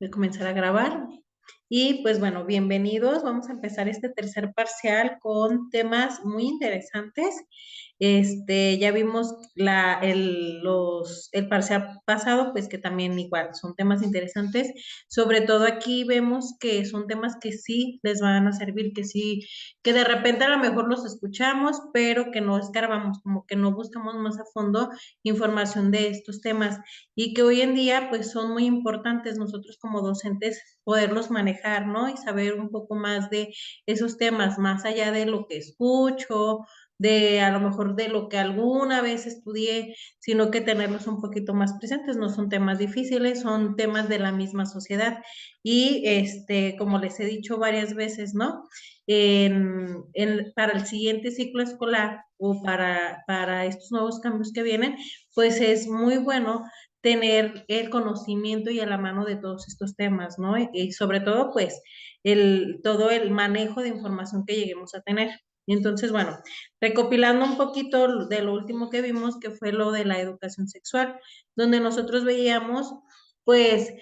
Voy a comenzar a grabar. Y pues bueno, bienvenidos. Vamos a empezar este tercer parcial con temas muy interesantes. Ya vimos el parcial pasado, pues que también igual son temas interesantes. Sobre todo aquí vemos que son temas que sí les van a servir, que sí, que de repente a lo mejor los escuchamos, pero que no escarbamos, como que no buscamos más a fondo información de estos temas y que hoy en día pues son muy importantes nosotros como docentes poderlos manejar, ¿no? Y saber un poco más de esos temas, más allá de lo que escucho, de a lo mejor de lo que alguna vez estudié, sino que tenerlos un poquito más presentes. No son temas difíciles, son temas de la misma sociedad. Y como les he dicho varias veces, ¿no? Para el siguiente ciclo escolar o para estos nuevos cambios que vienen, pues es muy bueno tener el conocimiento y a la mano de todos estos temas, ¿no? Y sobre todo, pues, todo el manejo de información que lleguemos a tener. Y entonces, bueno, recopilando un poquito de lo último que vimos, que fue lo de la educación sexual, donde nosotros veíamos, pues,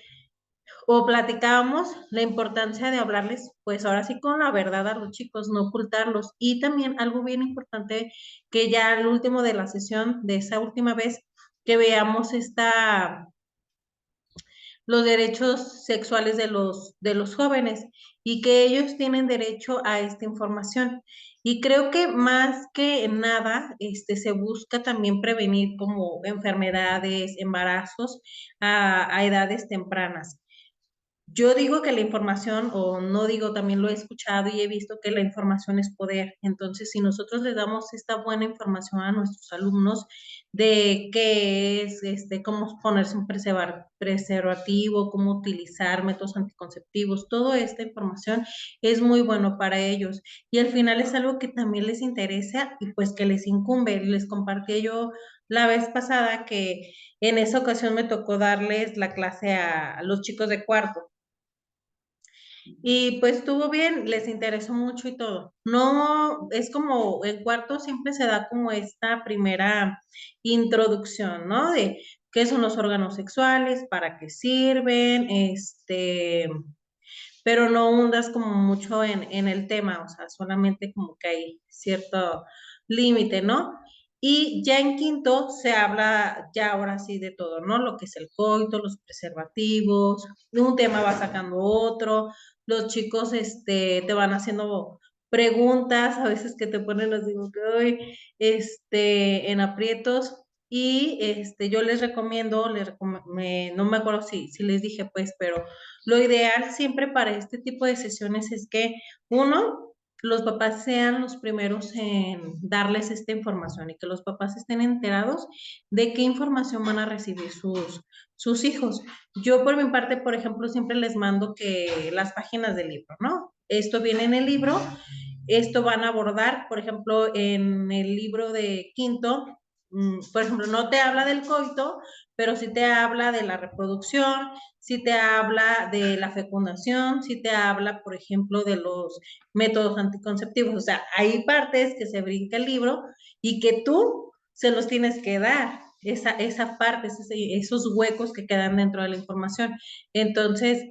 o platicábamos la importancia de hablarles, pues ahora sí con la verdad a los chicos, no ocultarlos. Y también algo bien importante que ya al último de la sesión, de esa última vez, que veamos los derechos sexuales de los jóvenes y que ellos tienen derecho a esta información. Y creo que más que nada, se busca también prevenir como enfermedades, embarazos a edades tempranas. Yo digo que la información, o no digo, también lo he escuchado y he visto que la información es poder. Entonces, si nosotros le damos esta buena información a nuestros alumnos de qué es, cómo ponerse un preservativo, cómo utilizar métodos anticonceptivos, toda esta información es muy bueno para ellos. Y al final es algo que también les interesa y pues que les incumbe. Les compartí yo la vez pasada que en esa ocasión me tocó darles la clase a los chicos de cuarto. Y pues estuvo bien, les interesó mucho y todo. No, es como en cuarto siempre se da como esta primera introducción, ¿no? De qué son los órganos sexuales, para qué sirven, pero no hundas como mucho en el tema, o sea, solamente como que hay cierto límite, ¿no? Y ya en quinto se habla ya ahora sí de todo, ¿no? Lo que es el coito, los preservativos, de un tema va sacando otro, los chicos te van haciendo preguntas, a veces que te ponen así como que hoy, en aprietos, y yo les recomiendo, no me acuerdo si les dije pues, pero lo ideal siempre para este tipo de sesiones es que uno, los papás sean los primeros en darles esta información y que los papás estén enterados de qué información van a recibir sus hijos. Yo por mi parte, por ejemplo, siempre les mando que las páginas del libro, ¿no? Esto viene en el libro, esto van a abordar, por ejemplo, en el libro de quinto, por ejemplo, no te habla del coito, pero sí te habla de la reproducción, sí te habla de la fecundación, sí te habla, por ejemplo, de los métodos anticonceptivos. O sea, hay partes que se brinca el libro y que tú se los tienes que dar, esa parte, esos huecos que quedan dentro de la información. Entonces,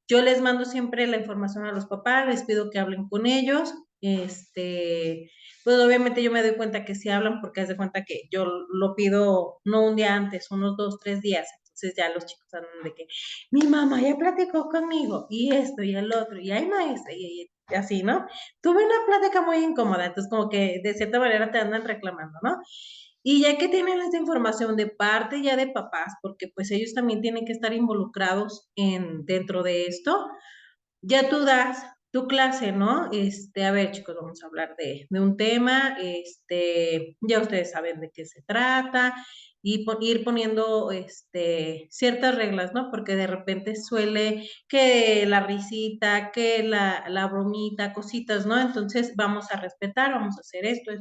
yo les mando siempre la información a los papás, les pido que hablen con ellos, pues obviamente yo me doy cuenta que sí hablan porque haz de cuenta que yo lo pido no un día antes, unos 2, 3 días. Entonces ya los chicos andan de que mi mamá ya platicó conmigo y esto y el otro y hay maestra y así, ¿no? Tuve una plática muy incómoda, entonces como que de cierta manera te andan reclamando, ¿no? Y ya que tienen esta información de parte ya de papás, porque pues ellos también tienen que estar involucrados dentro de esto, ya tú das tu clase, ¿no? A ver, chicos, vamos a hablar de un tema, ya ustedes saben de qué se trata, y ir poniendo, ciertas reglas, ¿no? Porque de repente suele que la risita, que la bromita, cositas, ¿no? Entonces vamos a respetar, vamos a hacer esto.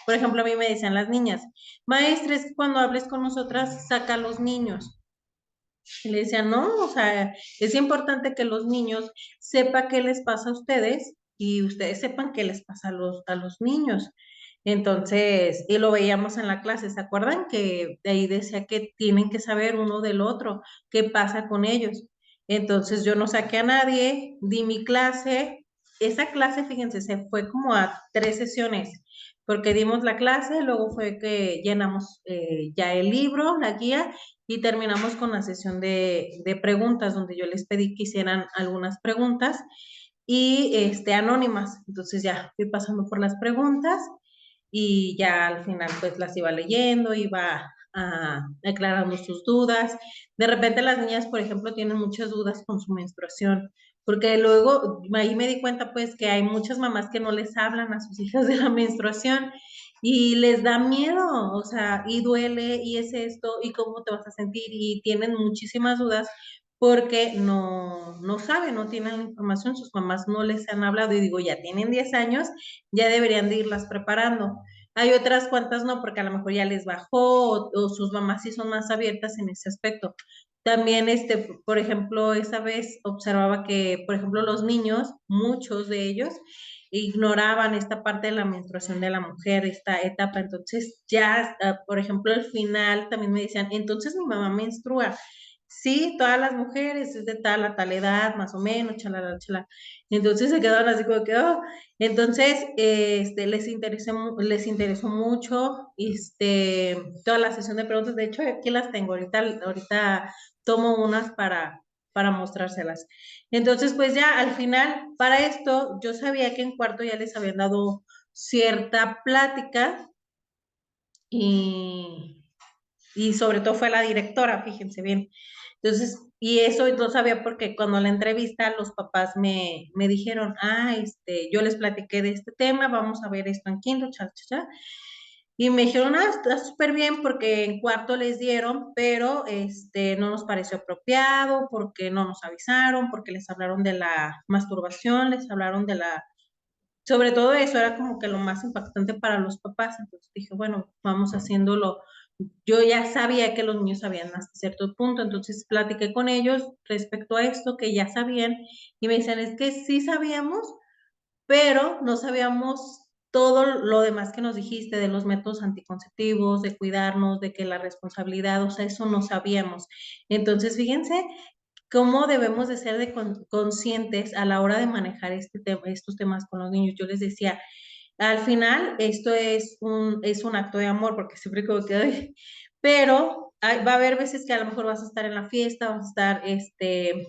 Por ejemplo, a mí me decían las niñas, maestres, cuando hables con nosotras, saca a los niños. Y le decía, no, o sea, es importante que los niños sepan qué les pasa a ustedes y ustedes sepan qué les pasa a los niños. Entonces, y lo veíamos en la clase, ¿se acuerdan? Que de ahí decía que tienen que saber uno del otro, qué pasa con ellos. Entonces yo no saqué a nadie, di mi clase. Esa clase, fíjense, se fue como a 3 sesiones, porque dimos la clase, luego fue que llenamos ya el libro, la guía, y terminamos con la sesión de preguntas, donde yo les pedí que hicieran algunas preguntas y anónimas. Entonces ya fui pasando por las preguntas y ya al final pues las iba leyendo, iba aclarando sus dudas. De repente las niñas, por ejemplo, tienen muchas dudas con su menstruación, porque luego ahí me di cuenta pues que hay muchas mamás que no les hablan a sus hijas de la menstruación y les da miedo, o sea, y duele, y es esto, y cómo te vas a sentir, y tienen muchísimas dudas porque no saben, no tienen la información, sus mamás no les han hablado, y digo, ya tienen 10 años, ya deberían de irlas preparando. Hay otras cuantas no, porque a lo mejor ya les bajó o sus mamás sí son más abiertas en ese aspecto. También, por ejemplo, esa vez observaba que, por ejemplo, los niños, muchos de ellos, ignoraban esta parte de la menstruación de la mujer, esta etapa. Entonces, ya, por ejemplo, al final también me decían, entonces mi mamá menstrua. Sí, todas las mujeres es de tal a tal edad, más o menos, chalala, chalala. Entonces se quedaron así como que, oh. Entonces, les interesó mucho, toda la sesión de preguntas. De hecho, aquí las tengo, ahorita tomo unas para mostrárselas. Entonces, pues ya al final, para esto, yo sabía que en cuarto ya les habían dado cierta plática y, y sobre todo fue la directora, fíjense bien. Entonces, y eso lo sabía porque cuando la entrevista los papás me dijeron, yo les platiqué de este tema, vamos a ver esto en quinto, cha, cha, cha. Y me dijeron, está súper bien porque en cuarto les dieron, pero no nos pareció apropiado, porque no nos avisaron, porque les hablaron de la masturbación, les hablaron de la, sobre todo eso era como que lo más impactante para los papás. Entonces dije, bueno, vamos haciéndolo. Yo ya sabía que los niños sabían hasta cierto punto, entonces platiqué con ellos respecto a esto, que ya sabían, y me decían, es que sí sabíamos, pero no sabíamos todo lo demás que nos dijiste de los métodos anticonceptivos, de cuidarnos, de que la responsabilidad, o sea, eso no sabíamos. Entonces, fíjense cómo debemos de ser conscientes a la hora de manejar estos temas con los niños. Yo les decía, al final esto es un acto de amor, porque siempre como que, ay, pero va a haber veces que a lo mejor vas a estar en la fiesta, vas a estar,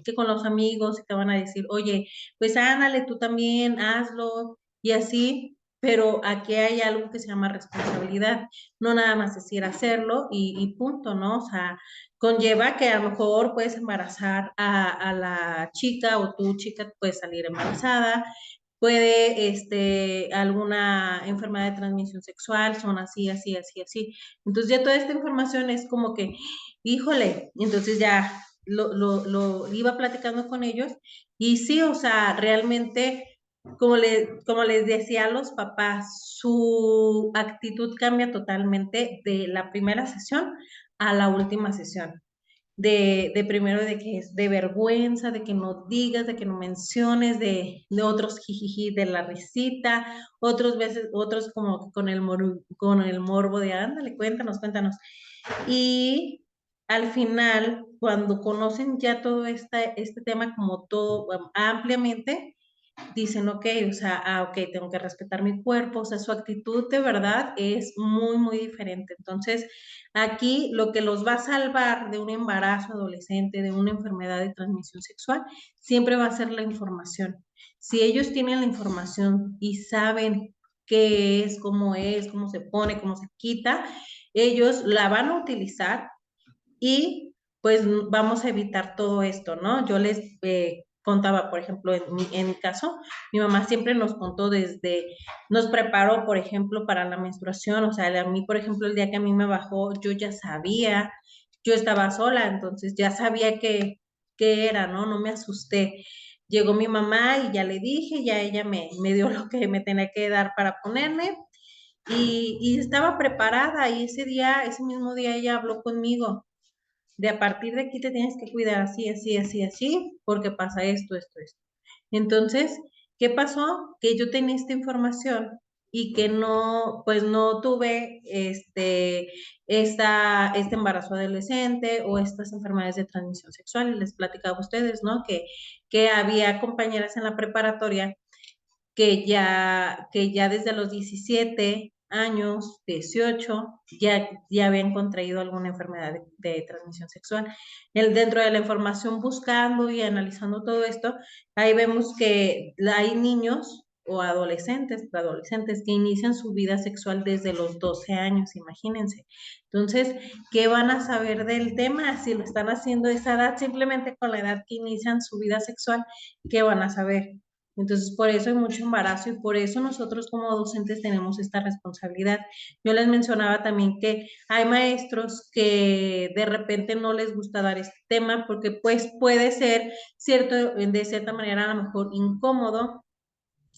que con los amigos y te van a decir, oye, pues ándale, tú también, hazlo, y así, pero aquí hay algo que se llama responsabilidad, no nada más decir hacerlo y punto, ¿no? O sea, conlleva que a lo mejor puedes embarazar a la chica o tu chica puede salir embarazada, puede, alguna enfermedad de transmisión sexual, son así, así, así, así. Entonces ya toda esta información es como que, híjole, entonces ya lo iba platicando con ellos y sí, o sea, realmente, como les decía a los papás, su actitud cambia totalmente de la primera sesión a la última sesión de primero de que es de vergüenza, de que no digas, de que no menciones, de otros jijiji, de la risita, otros veces, otros como que con el morbo de ándale, cuéntanos, cuéntanos. Y al final, cuando conocen ya todo este tema como todo ampliamente, dicen, ok, o sea, ok, tengo que respetar mi cuerpo, o sea, su actitud de verdad es muy, muy diferente. Entonces, aquí lo que los va a salvar de un embarazo adolescente, de una enfermedad de transmisión sexual, siempre va a ser la información. Si ellos tienen la información y saben qué es, cómo se pone, cómo se quita, ellos la van a utilizar y pues vamos a evitar todo esto, ¿no? Yo les contaba, por ejemplo, en mi caso, mi mamá siempre nos contó nos preparó, por ejemplo, para la menstruación, o sea, a mí, por ejemplo, el día que a mí me bajó, yo ya sabía, yo estaba sola, entonces ya sabía qué era, ¿no? No me asusté. Llegó mi mamá y ya le dije, ya ella me dio lo que me tenía que dar para ponerme y estaba preparada y ese mismo día ella habló conmigo de a partir de aquí te tienes que cuidar así, así, así, así, porque pasa esto, esto, esto. Entonces, ¿qué pasó? Que yo tenía esta información y que no, pues no tuve este embarazo adolescente o estas enfermedades de transmisión sexual. Y les platicaba a ustedes, ¿no? Que había compañeras en la preparatoria que ya desde los 17 años, 18, ya habían contraído alguna enfermedad de transmisión sexual. Dentro de la información, buscando y analizando todo esto, ahí vemos que hay niños o adolescentes, preadolescentes, que inician su vida sexual desde los 12 años, imagínense. Entonces, ¿qué van a saber del tema? Si lo están haciendo a esa edad, simplemente con la edad que inician su vida sexual, ¿qué van a saber? Entonces, por eso hay mucho embarazo y por eso nosotros como docentes tenemos esta responsabilidad. Yo les mencionaba también que hay maestros que de repente no les gusta dar este tema porque pues puede ser cierto, de cierta manera a lo mejor incómodo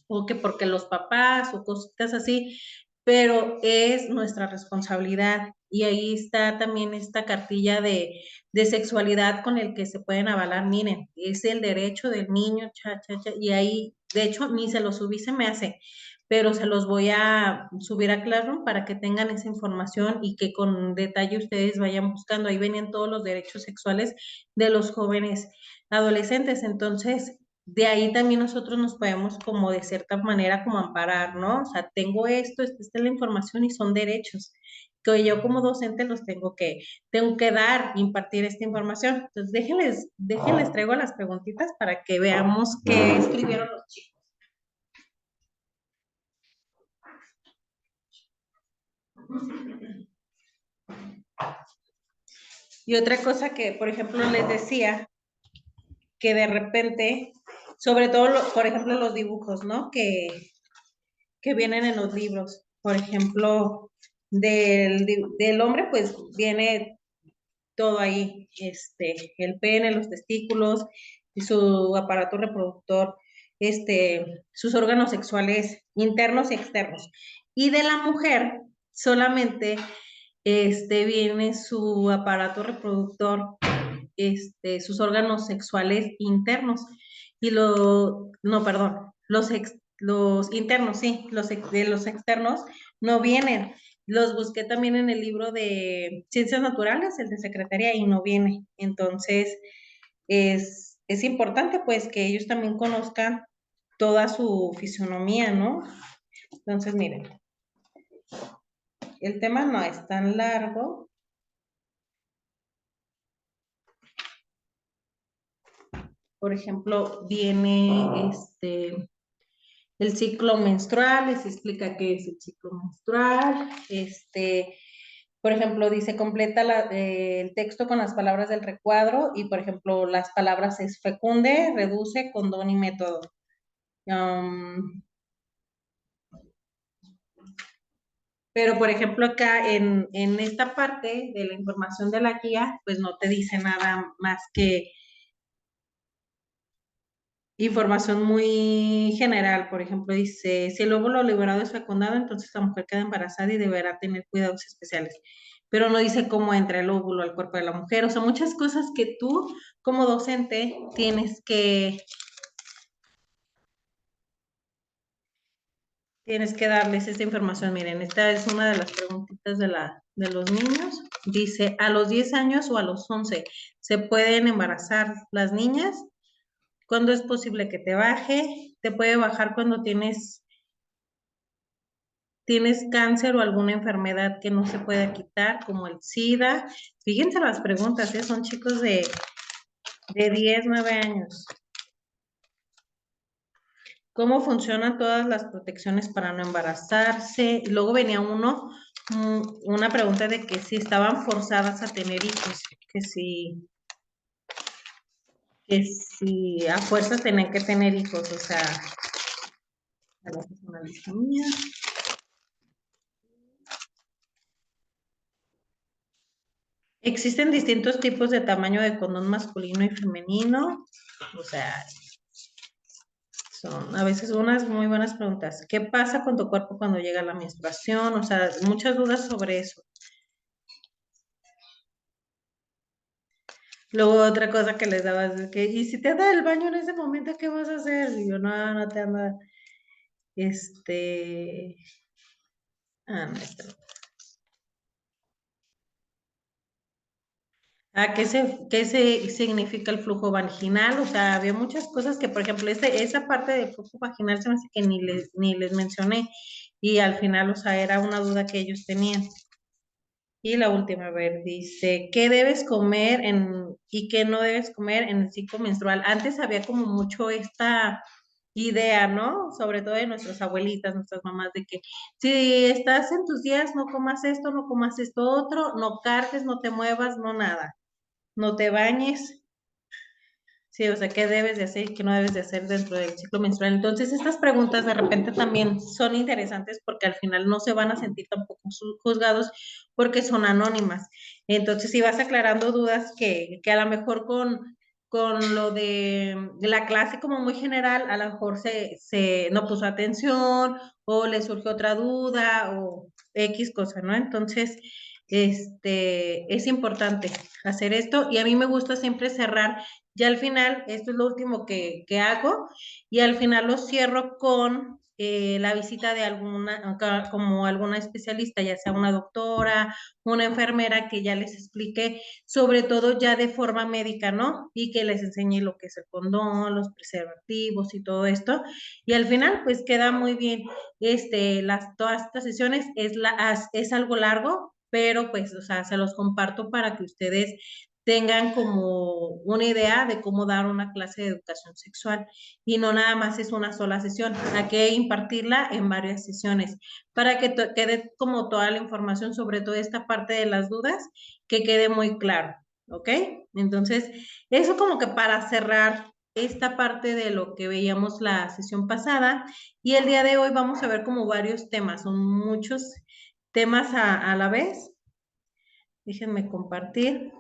o que porque los papás o cositas así, pero es nuestra responsabilidad. Y ahí está también esta cartilla de sexualidad con el que se pueden avalar. Miren, es el derecho del niño, y ahí, de hecho, ni se los subí, se me hace, pero se los voy a subir a Classroom para que tengan esa información y que con detalle ustedes vayan buscando. Ahí venían todos los derechos sexuales de los jóvenes adolescentes. Entonces, de ahí también nosotros nos podemos como de cierta manera como amparar, ¿no? O sea, tengo esto, esta es la información y son derechos que yo como docente los tengo que dar, impartir esta información. Entonces, déjenles traigo las preguntitas para que veamos qué escribieron los chicos. Y otra cosa que, por ejemplo, les decía, que de repente, sobre todo, por ejemplo, los dibujos, ¿no? Que vienen en los libros. Por ejemplo, del hombre, pues viene todo ahí, el pene, los testículos, y su aparato reproductor, sus órganos sexuales internos y externos. Y de la mujer solamente viene su aparato reproductor, sus órganos sexuales internos. No, perdón, los internos, sí, de los externos no vienen. Los busqué también en el libro de Ciencias Naturales, el de Secretaría, y no viene. Entonces, es importante pues que ellos también conozcan toda su fisionomía, ¿no? Entonces, miren, el tema no es tan largo. Por ejemplo, viene el ciclo menstrual, les explica qué es el ciclo menstrual, por ejemplo, dice, completa el texto con las palabras del recuadro y, por ejemplo, las palabras es fecunde, reduce, condón y método. Pero, por ejemplo, acá en esta parte de la información de la guía, pues no te dice nada más que información muy general. Por ejemplo, dice, si el óvulo liberado es fecundado, entonces la mujer queda embarazada y deberá tener cuidados especiales. Pero no dice cómo entra el óvulo al cuerpo de la mujer. O sea, muchas cosas que tú como docente tienes que darles esta información. Miren, esta es una de las preguntitas de los niños. Dice, ¿a los 10 años o a los 11 se pueden embarazar las niñas? ¿Cuándo es posible que te baje? ¿Te puede bajar cuando tienes cáncer o alguna enfermedad que no se pueda quitar, como el SIDA? Fíjense las preguntas, ¿eh? Son chicos de 10, 9 años. ¿Cómo funcionan todas las protecciones para no embarazarse? Y luego venía una pregunta de que si estaban forzadas a tener hijos, que si a fuerzas tenían que tener hijos, o sea, a la personalista mía. Existen distintos tipos de tamaño de condón masculino y femenino. O sea, son a veces unas muy buenas preguntas. ¿Qué pasa con tu cuerpo cuando llega la menstruación? O sea, muchas dudas sobre eso. Luego otra cosa que les daba es que, ¿y si te anda el baño en ese momento, qué vas a hacer? Y yo, no, no te anda, este, No, ¿qué significa el flujo vaginal? O sea, había muchas cosas que, por ejemplo, esa parte del flujo vaginal se me hace que ni les mencioné y al final, o sea, era una duda que ellos tenían. Y la última, a ver, dice, ¿qué debes comer y qué no debes comer en el ciclo menstrual? Antes había como mucho esta idea, ¿no? Sobre todo de nuestras abuelitas, nuestras mamás, de que si estás en tus días, no comas esto, no comas esto otro, no cargues, no te muevas, no nada, no te bañes. Sí, o sea, ¿qué debes de hacer y qué no debes de hacer dentro del ciclo menstrual? Entonces, estas preguntas de repente también son interesantes porque al final no se van a sentir tampoco juzgados porque son anónimas. Entonces, si vas aclarando dudas que a lo mejor con lo de la clase como muy general, a lo mejor se no puso atención o le surgió otra duda o X cosa, ¿no? Entonces, es importante hacer esto y a mí me gusta siempre cerrar ya al final, esto es lo último que hago, y al final lo cierro con la visita de como alguna especialista, ya sea una doctora, una enfermera, que ya les explique, sobre todo ya de forma médica, ¿no? Y que les enseñe lo que es el condón, los preservativos y todo esto. Y al final, pues queda muy bien. Todas estas sesiones es algo largo, pero pues, o sea, se los comparto para que ustedes tengan como una idea de cómo dar una clase de educación sexual y no nada más es una sola sesión, hay que impartirla en varias sesiones para que quede como toda la información sobre toda esta parte de las dudas, que quede muy claro, ¿ok? Entonces, eso como que para cerrar esta parte de lo que veíamos la sesión pasada y el día de hoy vamos a ver como varios temas, son muchos temas a la vez. Déjenme compartir.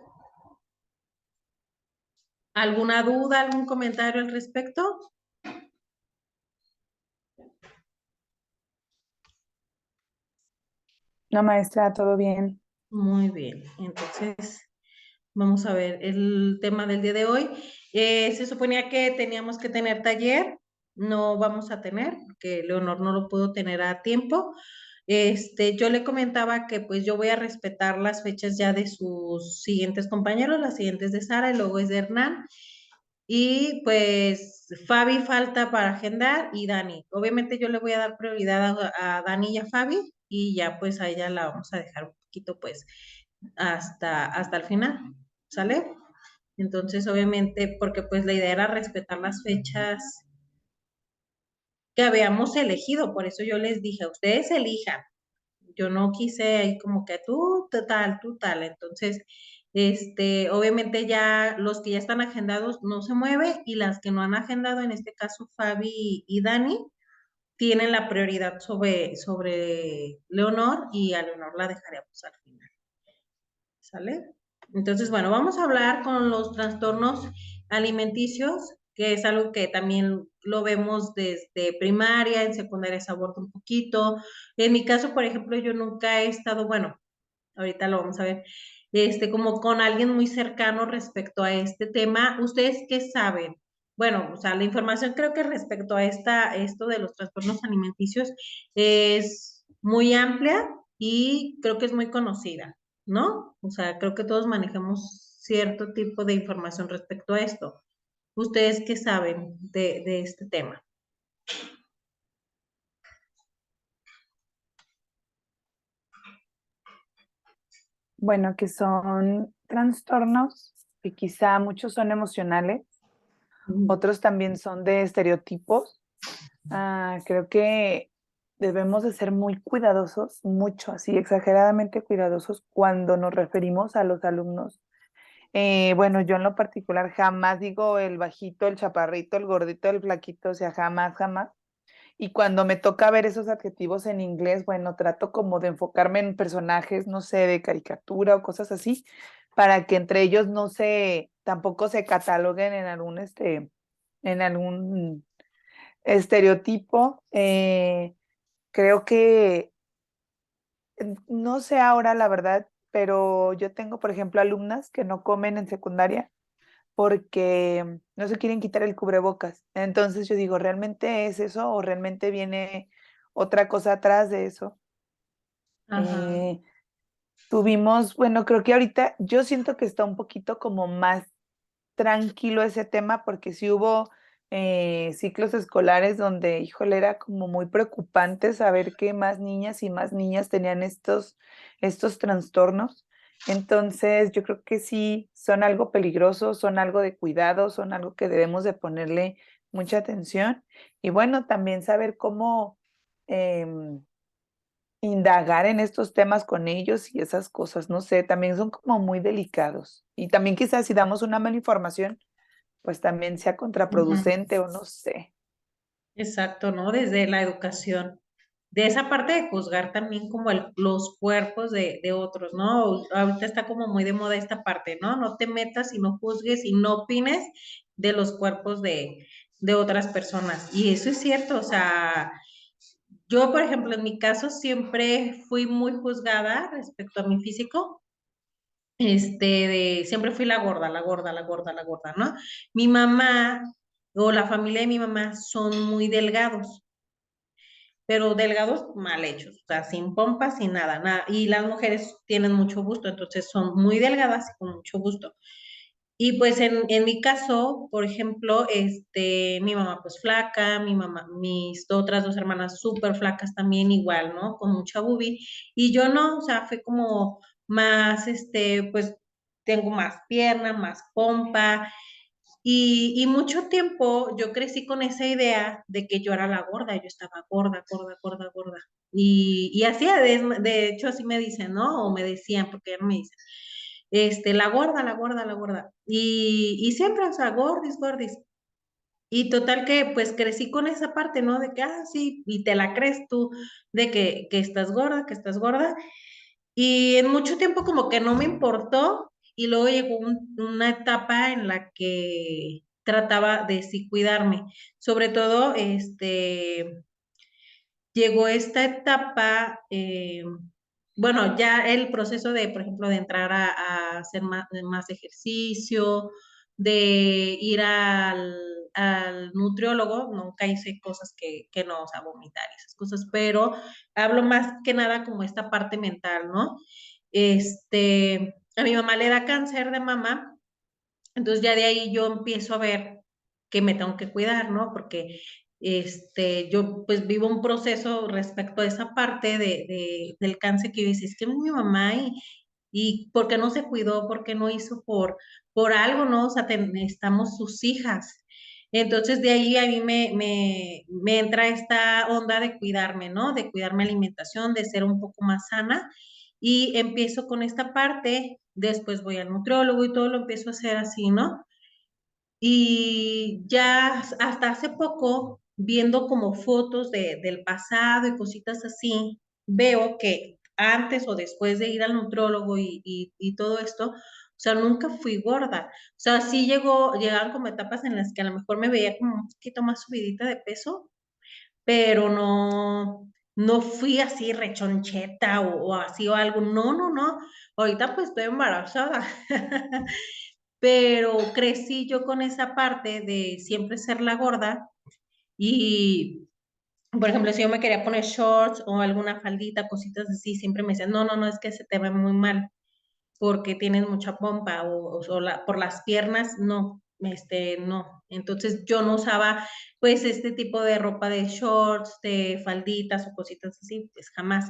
¿Alguna duda, algún comentario al respecto? No, maestra, todo bien. Muy bien, entonces vamos a ver el tema del día de hoy. Se suponía que teníamos que tener taller, no vamos a tener, porque Leonor no lo pudo tener a tiempo. Yo le comentaba que pues yo voy a respetar las fechas ya de sus siguientes compañeros, las siguientes de Sara y luego es de Hernán. Y pues Fabi falta para agendar y Dani. Obviamente yo le voy a dar prioridad a Dani y a Fabi y ya pues a ella la vamos a dejar un poquito pues hasta el final, ¿sale? Entonces obviamente porque pues la idea era respetar las fechas que habíamos elegido, por eso yo les dije, ustedes elijan, yo no quise ahí como que tú tal. Entonces, obviamente ya los que ya están agendados no se mueve y las que no han agendado, en este caso Fabi y Dani, tienen la prioridad sobre Leonor y a Leonor la dejaremos al final. ¿Sale? Entonces, bueno, vamos a hablar con los trastornos alimenticios, que es algo que también lo vemos desde primaria, en secundaria se aborda un poquito. En mi caso, por ejemplo, yo nunca he estado, bueno, ahorita lo vamos a ver, como con alguien muy cercano respecto a este tema. ¿Ustedes qué saben? Bueno, o sea, la información creo que respecto a esto de los trastornos alimenticios es muy amplia y creo que es muy conocida, ¿no? O sea, creo que todos manejamos cierto tipo de información respecto a esto. ¿Ustedes qué saben de este tema? Bueno, que son trastornos que quizá muchos son emocionales, otros también son de estereotipos. Creo que debemos de ser muy cuidadosos, mucho así, exageradamente cuidadosos cuando nos referimos a los alumnos. Bueno, yo en lo particular jamás digo el bajito, el chaparrito, el gordito, el flaquito, o sea, jamás, jamás. Y cuando me toca ver esos adjetivos en inglés, bueno, trato como de enfocarme en personajes, no sé, de caricatura o cosas así, para que entre ellos tampoco se cataloguen en algún estereotipo. Creo que, no sé ahora la verdad, pero yo tengo, por ejemplo, alumnas que no comen en secundaria porque no se quieren quitar el cubrebocas. Entonces yo digo, ¿realmente es eso o realmente viene otra cosa atrás de eso? Ajá, Eh, Tuvimos, bueno, creo que ahorita yo siento que está un poquito como más tranquilo ese tema porque sí hubo ciclos escolares donde, híjole, era como muy preocupante saber que más niñas tenían estos trastornos. Entonces, yo creo que sí son algo peligrosos, son algo de cuidado, son algo que debemos de ponerle mucha atención. Y bueno, también saber cómo em, indagar en estos temas con ellos y esas cosas, no sé, también son como muy delicados. Y también quizás si damos una mala información, pues también sea ujú, contraproducente o no sé. exacto, ¿no? Desde la educación. De esa parte de juzgar también como los cuerpos de otros, ¿no? Ahorita está como muy de moda esta parte, ¿no? No te metas y no juzgues y no opines de los cuerpos de otras personas. Y eso es cierto, o sea, yo, por ejemplo, en mi caso siempre fui muy juzgada respecto a mi físico. Siempre fui la gorda, la gorda, la gorda, la gorda, ¿no? Mi mamá o la familia de mi mamá son muy delgados, pero delgados mal hechos, o sea, sin pompas, sin nada, nada. Y las mujeres tienen mucho gusto, entonces son muy delgadas y con mucho gusto. Y pues en mi caso, por ejemplo, mi mamá pues flaca, mi mamá, mis otras dos hermanas súper flacas también igual, ¿no? Con mucha boobie. Y yo no, o sea, fue como más, pues tengo más pierna, más pompa. Y mucho tiempo yo crecí con esa idea de que yo era la gorda, yo estaba gorda, gorda, gorda, gorda. Y así, de hecho, así me dicen, ¿no? O me decían, porque ya no me dicen, la gorda, la gorda, la gorda. Y siempre, o sea, gordis, gordis. Y total que, pues, crecí con esa parte, ¿no? De que, sí, y te la crees tú, de que estás gorda, que estás gorda. Y en mucho tiempo como que no me importó y luego llegó una etapa en la que trataba de sí cuidarme. Sobre todo, llegó esta etapa, bueno, ya el proceso de, por ejemplo, de entrar a hacer más ejercicio, de ir al nutriólogo, nunca hice cosas que no, o sea, vomitar y esas cosas, pero hablo más que nada como esta parte mental, ¿no? A mi mamá le da cáncer de mama, entonces ya de ahí yo empiezo a ver que me tengo que cuidar, ¿no? Porque yo pues vivo un proceso respecto a esa parte del cáncer que yo dice, es que mi mamá y ¿por qué no se cuidó? ¿Por qué no hizo por algo, no? O sea, estamos sus hijas. Entonces de ahí a mí me entra esta onda de cuidarme, ¿no? De cuidar mi alimentación, de ser un poco más sana y empiezo con esta parte, después voy al nutriólogo y todo lo empiezo a hacer así, ¿no? Y ya hasta hace poco, viendo como fotos del pasado y cositas así, veo que antes o después de ir al nutrólogo y todo esto, o sea, nunca fui gorda. O sea, sí llegaban como etapas en las que a lo mejor me veía como un poquito más subidita de peso, pero no fui así rechoncheta o así o algo. No, no, no. Ahorita pues estoy embarazada. Pero crecí yo con esa parte de siempre ser la gorda y, por ejemplo, si yo me quería poner shorts o alguna faldita, cositas así, siempre me decían, no, no, no, es que se te ve muy mal porque tienes mucha pompa por las piernas, no, no. Entonces yo no usaba pues este tipo de ropa de shorts, de falditas o cositas así, pues jamás.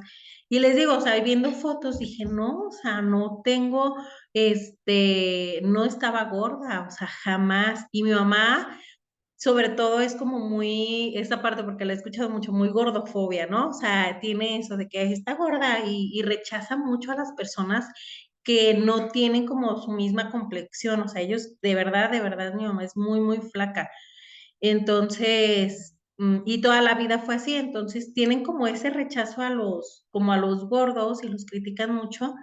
Y les digo, o sea, viendo fotos dije, no, o sea, no tengo, no estaba gorda, o sea, jamás. Y mi mamá sobre todo es como muy, esa parte, porque la he escuchado mucho, muy gordofobia, ¿no? O sea, tiene eso de que está gorda y rechaza mucho a las personas que no tienen como su misma complexión, o sea, ellos de verdad, mi mamá es muy, muy flaca. Entonces, y toda la vida fue así, entonces tienen como ese rechazo como a los gordos y los critican mucho.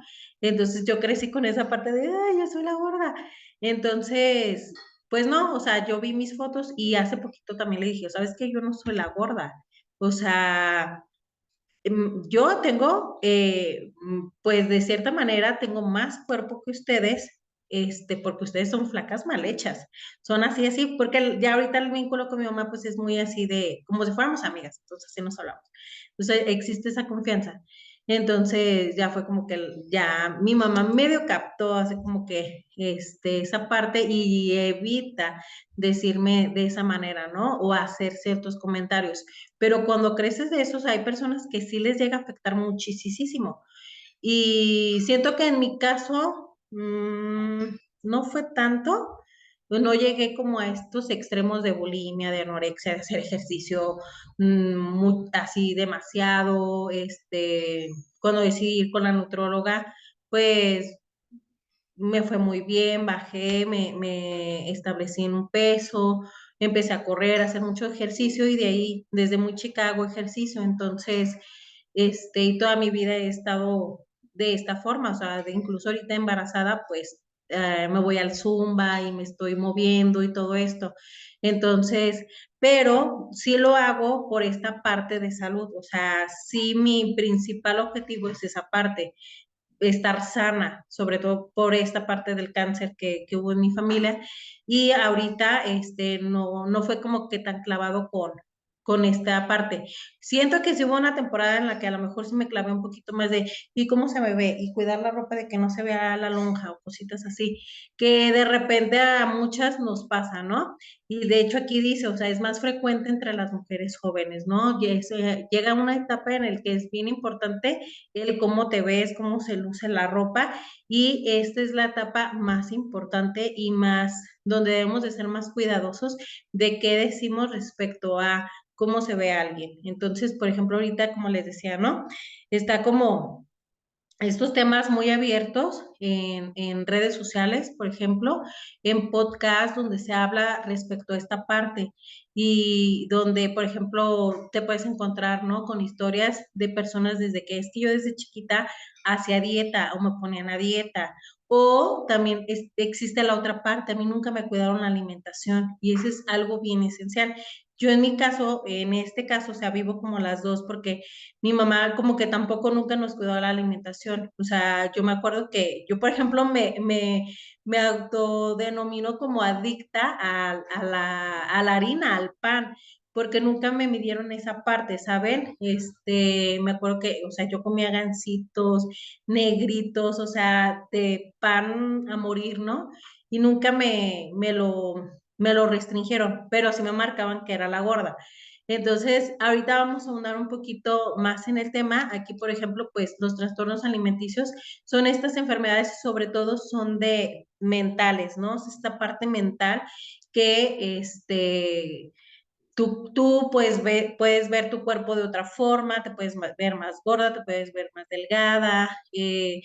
Entonces yo crecí con esa parte de, ay, yo soy la gorda. Entonces, pues no, o sea, yo vi mis fotos y hace poquito también le dije, ¿sabes qué? Yo no soy la gorda. O sea, yo tengo, pues de cierta manera, tengo más cuerpo que ustedes, porque ustedes son flacas mal hechas. Son así, así, porque ya ahorita el vínculo con mi mamá, pues es muy así de, como si fuéramos amigas, entonces así nos hablamos. Entonces existe esa confianza. Entonces ya fue como que ya mi mamá medio captó así como que esa parte y evita decirme de esa manera, ¿no? O hacer ciertos comentarios. Pero cuando creces de esos, hay personas que sí les llega a afectar muchísimo. Y siento que en mi caso no fue tanto, pues no llegué como a estos extremos de bulimia, de anorexia, de hacer ejercicio así demasiado, cuando decidí ir con la nutróloga, pues me fue muy bien, bajé, me establecí en un peso, empecé a correr, a hacer mucho ejercicio y de ahí, desde muy chica hago ejercicio, entonces, y toda mi vida he estado de esta forma, o sea, incluso ahorita embarazada, pues me voy al Zumba y me estoy moviendo y todo esto. Entonces, pero sí lo hago por esta parte de salud, o sea, sí mi principal objetivo es esa parte estar sana, sobre todo por esta parte del cáncer que hubo en mi familia. Y ahorita no fue como que tan clavado con esta parte. Siento que sí hubo una temporada en la que a lo mejor sí me clavé un poquito más de y cómo se me ve y cuidar la ropa de que no se vea la lonja o cositas así, que de repente a muchas nos pasa, ¿no? Y de hecho aquí dice, o sea, es más frecuente entre las mujeres jóvenes, ¿no? Llega una etapa en la que es bien importante el cómo te ves, cómo se luce la ropa y esta es la etapa más importante y más donde debemos de ser más cuidadosos de qué decimos respecto a cómo se ve a alguien. Entonces, por ejemplo, ahorita, como les decía, ¿no? Está como estos temas muy abiertos en redes sociales, por ejemplo, en podcast donde se habla respecto a esta parte y donde, por ejemplo, te puedes encontrar, ¿no? Con historias de personas desde que es que yo desde chiquita hacía dieta o me ponían a dieta. O también existe la otra parte, a mí nunca me cuidaron la alimentación y eso es algo bien esencial. Yo en mi caso, en este caso, o sea, vivo como las dos porque mi mamá como que tampoco nunca nos cuidó la alimentación. O sea, yo me acuerdo que yo, por ejemplo, me autodenomino como adicta a la harina, al pan, porque nunca me midieron esa parte, ¿saben? Me acuerdo que, o sea, yo comía gancitos, negritos, o sea, de pan a morir, ¿no? Y nunca me lo restringieron, pero sí me marcaban que era la gorda. Entonces, ahorita vamos a ahondar un poquito más en el tema. Aquí, por ejemplo, pues los trastornos alimenticios son estas enfermedades, sobre todo son de mentales, ¿no? Es esta parte mental que tú puedes ver tu cuerpo de otra forma, te puedes ver más gorda, te puedes ver más delgada, te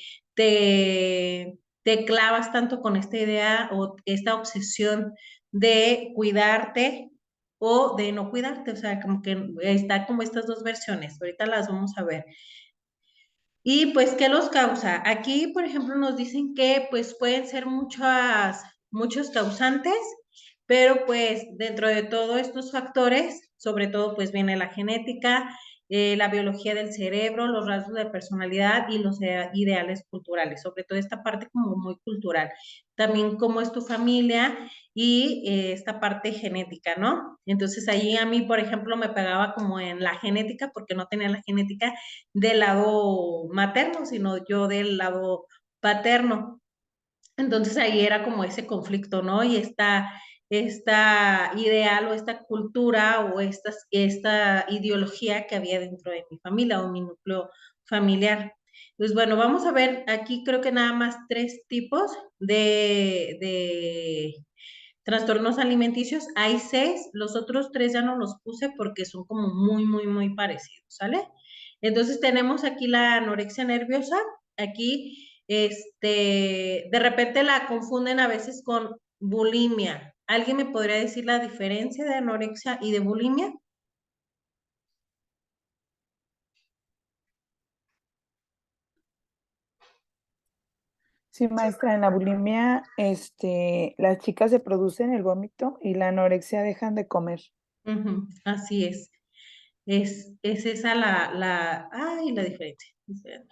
clavas tanto con esta idea o esta obsesión de cuidarte o de no cuidarte, o sea, como que está como estas dos versiones, ahorita las vamos a ver. Y pues, ¿qué los causa? Aquí, por ejemplo, nos dicen que pues pueden ser muchos causantes, pero pues dentro de todos estos factores, sobre todo pues viene la genética, la biología del cerebro, los rasgos de personalidad y los ideales culturales, sobre todo esta parte como muy cultural. También cómo es tu familia y esta parte genética, ¿no? Entonces ahí a mí, por ejemplo, me pegaba como en la genética porque no tenía la genética del lado materno, sino yo del lado paterno. Entonces ahí era como ese conflicto, ¿no? Y esta ideal o esta cultura o esta ideología que había dentro de mi familia o mi núcleo familiar. Pues bueno, vamos a ver aquí creo que nada más tres tipos de trastornos alimenticios. Hay seis, los otros tres ya no los puse porque son como muy parecidos, ¿sale? Entonces tenemos aquí la anorexia nerviosa, aquí, de repente la confunden a veces con bulimia. ¿Alguien me podría decir la diferencia de anorexia y de bulimia? Sí, maestra, en la bulimia, las chicas se producen el vómito y la anorexia dejan de comer. Ujú, así es. Es esa ay, la diferencia. Espérame.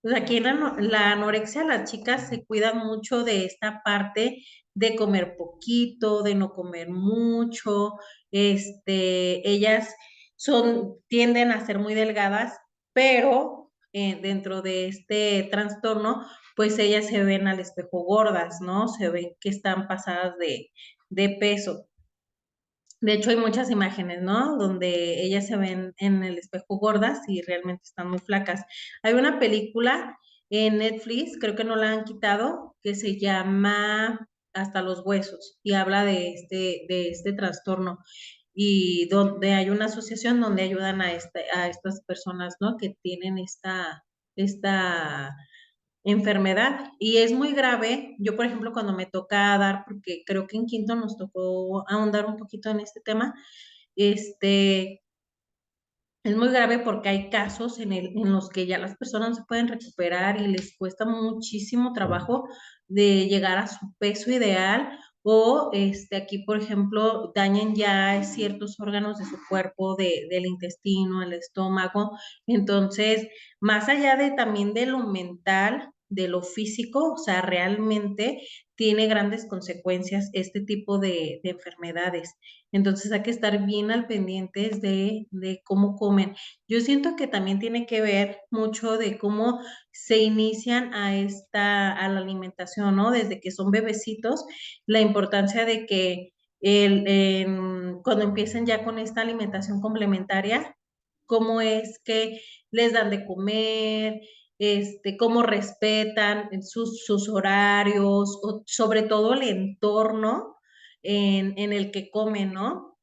Pues aquí en la anorexia las chicas se cuidan mucho de esta parte de comer poquito, de no comer mucho, ellas tienden a ser muy delgadas, pero dentro de este trastorno, pues ellas se ven al espejo gordas, ¿no? Se ven que están pasadas de peso. De hecho, hay muchas imágenes, ¿no? Donde ellas se ven en el espejo gordas y realmente están muy flacas. Hay una película en Netflix, creo que no la han quitado, que se llama Hasta los huesos y habla de este trastorno y donde hay una asociación donde ayudan a estas personas, ¿no? Que tienen esta enfermedad y es muy grave. Yo, por ejemplo, cuando me toca dar, porque creo que en quinto nos tocó ahondar un poquito en este tema, este, es muy grave porque hay casos en los que ya las personas no se pueden recuperar y les cuesta muchísimo trabajo de llegar a su peso ideal o aquí, por ejemplo, dañan ya ciertos órganos de su cuerpo, del intestino, el estómago. Entonces, más allá de también de lo mental, de lo físico, o sea, realmente tiene grandes consecuencias este tipo de enfermedades. Entonces hay que estar bien al pendientes de cómo comen. Yo siento que también tiene que ver mucho de cómo se inician a la alimentación, ¿no? Desde que son bebecitos, la importancia de que cuando empiezan ya con esta alimentación complementaria, cómo es que les dan de comer, cómo respetan sus horarios, o sobre todo el entorno en el que comen, ¿no?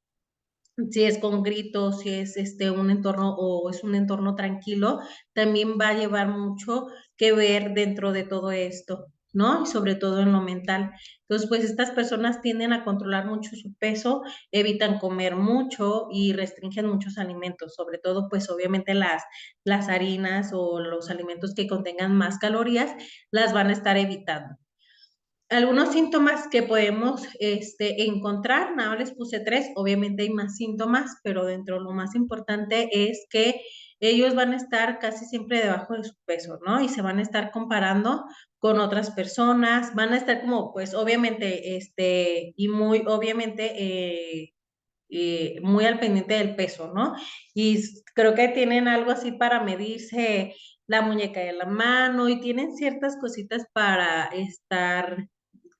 Si es con gritos, si es un entorno o es un entorno tranquilo, también va a llevar mucho que ver dentro de todo esto, ¿no? Y sobre todo en lo mental. Entonces, pues estas personas tienden a controlar mucho su peso, evitan comer mucho y restringen muchos alimentos, sobre todo, pues obviamente las harinas o los alimentos que contengan más calorías, las van a estar evitando. Algunos síntomas que podemos encontrar, nada más les puse 3, obviamente hay más síntomas, pero dentro de lo más importante es que ellos van a estar casi siempre debajo de su peso, ¿no? Y se van a estar comparando con otras personas, van a estar como, pues obviamente, y muy obviamente, muy al pendiente del peso, ¿no? Y creo que tienen algo así para medirse la muñeca de la mano y tienen ciertas cositas para estar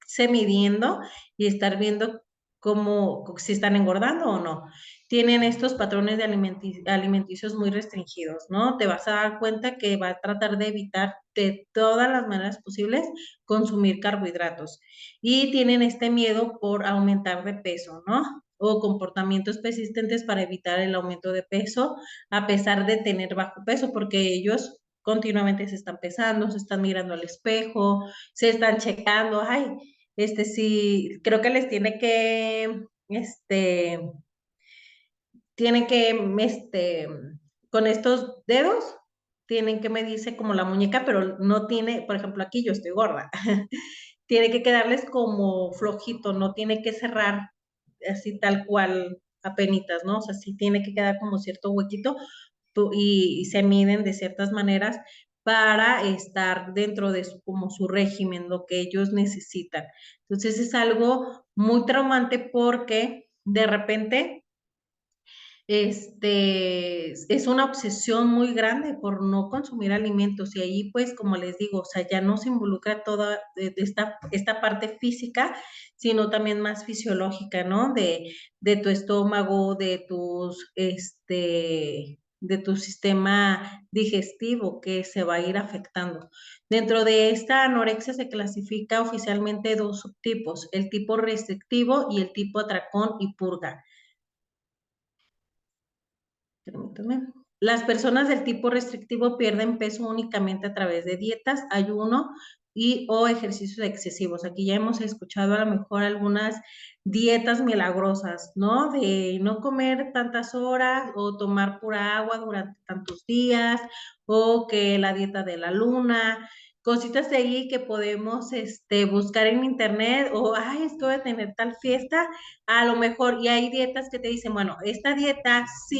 se midiendo y estar viendo si están engordando o no. Tienen estos patrones de alimenticios muy restringidos, ¿no? Te vas a dar cuenta que va a tratar de evitar de todas las maneras posibles consumir carbohidratos. Y tienen este miedo por aumentar de peso, ¿no? O comportamientos persistentes para evitar el aumento de peso a pesar de tener bajo peso, porque ellos continuamente se están pesando, se están mirando al espejo, se están checando, ay, sí, creo que les tienen que, con estos dedos, tienen que medirse como la muñeca, pero no tiene, por ejemplo, aquí yo estoy gorda, tiene que quedarles como flojito, no tiene que cerrar así tal cual apenitas, ¿no? O sea, sí tiene que quedar como cierto huequito y se miden de ciertas maneras para estar dentro de como su régimen, lo que ellos necesitan. Entonces es algo muy traumante porque de repente es una obsesión muy grande por no consumir alimentos y ahí pues como les digo, o sea, ya no se involucra toda esta parte física, sino también más fisiológica, ¿no? De tu estómago, de tu sistema digestivo que se va a ir afectando. Dentro de esta anorexia se clasifica oficialmente 2 subtipos, el tipo restrictivo y el tipo atracón y purga. Permítame. Las personas del tipo restrictivo pierden peso únicamente a través de dietas, ayuno o ejercicios excesivos. Aquí ya hemos escuchado a lo mejor algunas dietas milagrosas, ¿no? De no comer tantas horas o tomar pura agua durante tantos días o que la dieta de la luna, cositas de ahí que podemos buscar en internet o, ay, estoy a tener tal fiesta, a lo mejor, y hay dietas que te dicen, bueno, esta dieta sí